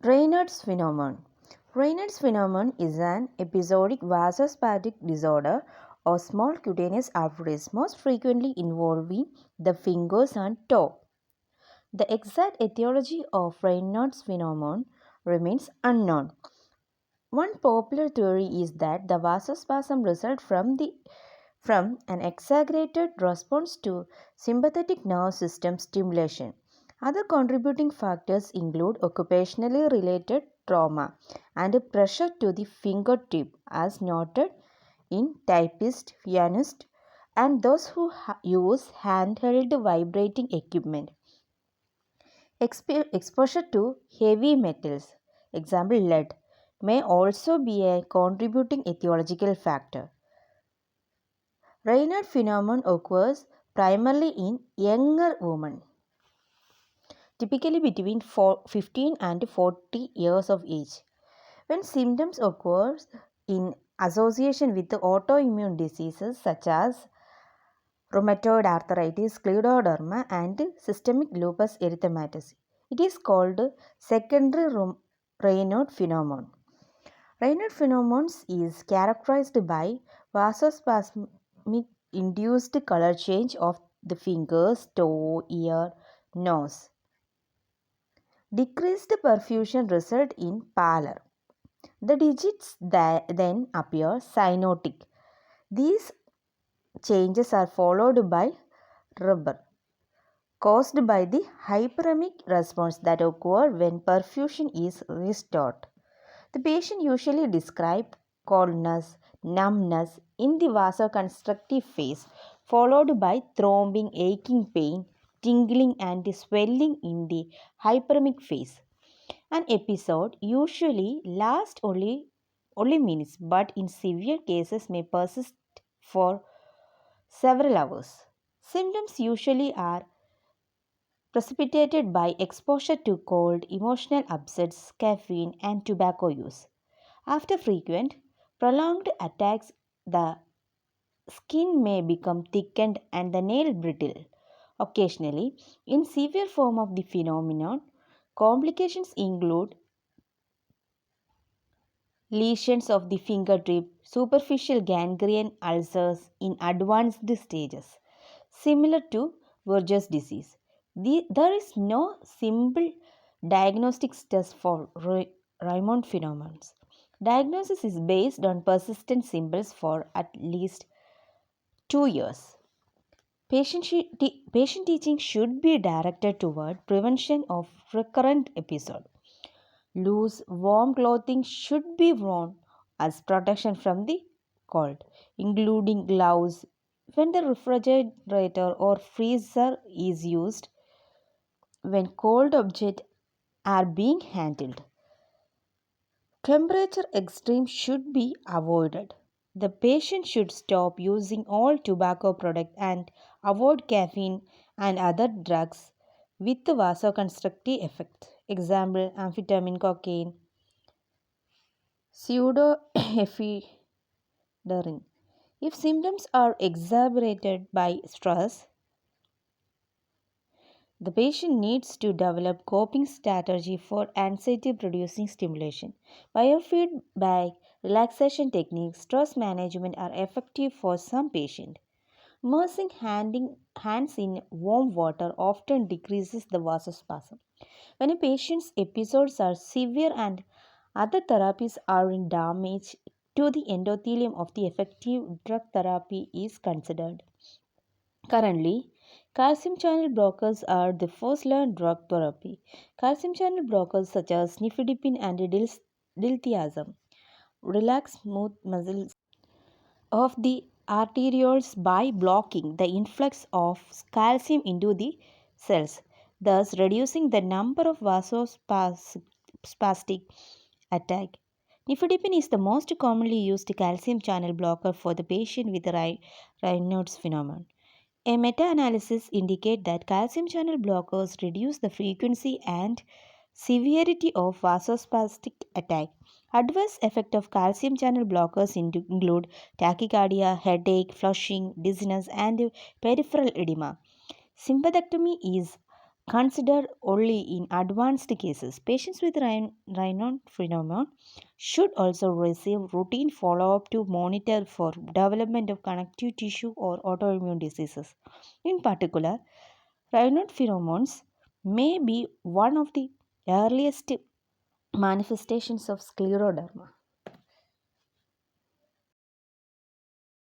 Raynaud's phenomenon. Raynaud's phenomenon is an episodic vasospastic disorder or small cutaneous arteries, most frequently involving the fingers and toe. The exact etiology of Raynaud's phenomenon remains unknown. One popular theory is that the vasospasm results from an exaggerated response to sympathetic nerve system stimulation. Other contributing factors include occupationally related trauma and pressure to the fingertip, as noted in typists, pianists, and those who use handheld vibrating equipment. Exposure to heavy metals, example lead, may also be a contributing etiological factor. Raynaud phenomenon occurs primarily in younger women, typically between 15 and 40 years of age. When symptoms occur in association with autoimmune diseases such as rheumatoid arthritis, scleroderma, and systemic lupus erythematosus, it is called secondary Raynaud phenomenon. Raynaud phenomenon is characterized by vasospasmic induced color change of the fingers, toe, ear, nose. Decreased perfusion result in pallor. The digits then appear cyanotic. These changes are followed by rubber, caused by the hyperemic response that occur when perfusion is restored. The patient usually describes coldness, numbness in the vasoconstrictive phase, followed by throbbing, aching pain, tingling, and swelling in the hyperemic phase. An episode usually lasts only minutes, but in severe cases may persist for several hours. Symptoms usually are precipitated by exposure to cold, emotional upsets, caffeine, and tobacco use. After frequent, prolonged attacks, the skin may become thickened and the nail brittle. Occasionally, in severe form of the phenomenon, complications include lesions of the fingertip, superficial gangrene ulcers in advanced stages, similar to Verger's disease. There is no simple diagnostic test for Raynaud phenomenon. Diagnosis is based on persistent symptoms for at least 2 years. Patient teaching should be directed toward prevention of recurrent episode. Loose, warm clothing should be worn as protection from the cold, including gloves when the refrigerator or freezer is used, when cold objects are being handled. Temperature extremes should be avoided. The patient should stop using all tobacco products and avoid caffeine and other drugs with the vasoconstrictive effect. Example, amphetamine, cocaine, pseudoephedrine. If symptoms are exacerbated by stress, the patient needs to develop coping strategy for anxiety producing stimulation. Biofeedback, relaxation techniques, stress management are effective for some patients. Immersing hands in warm water often decreases the vasospasm. When a patient's episodes are severe and other therapies are in damage to the endothelium of the effective drug therapy is considered. Currently, calcium channel blockers are the first line drug therapy. Calcium channel blockers such as nifedipine and diltiazem relax smooth muscles of the arterioles by blocking the influx of calcium into the cells, thus reducing the number of vasospastic attack. Nifedipine is the most commonly used calcium channel blocker for the patient with Raynaud's phenomenon. A meta-analysis indicates that calcium channel blockers reduce the frequency and severity of vasospastic attack. Adverse effects of calcium channel blockers include tachycardia, headache, flushing, dizziness, and peripheral edema. Sympathectomy is considered only in advanced cases. Patients with Raynaud phenomenon should also receive routine follow-up to monitor for development of connective tissue or autoimmune diseases. In particular, Raynaud phenomenons may be one of the earliest manifestations of scleroderma.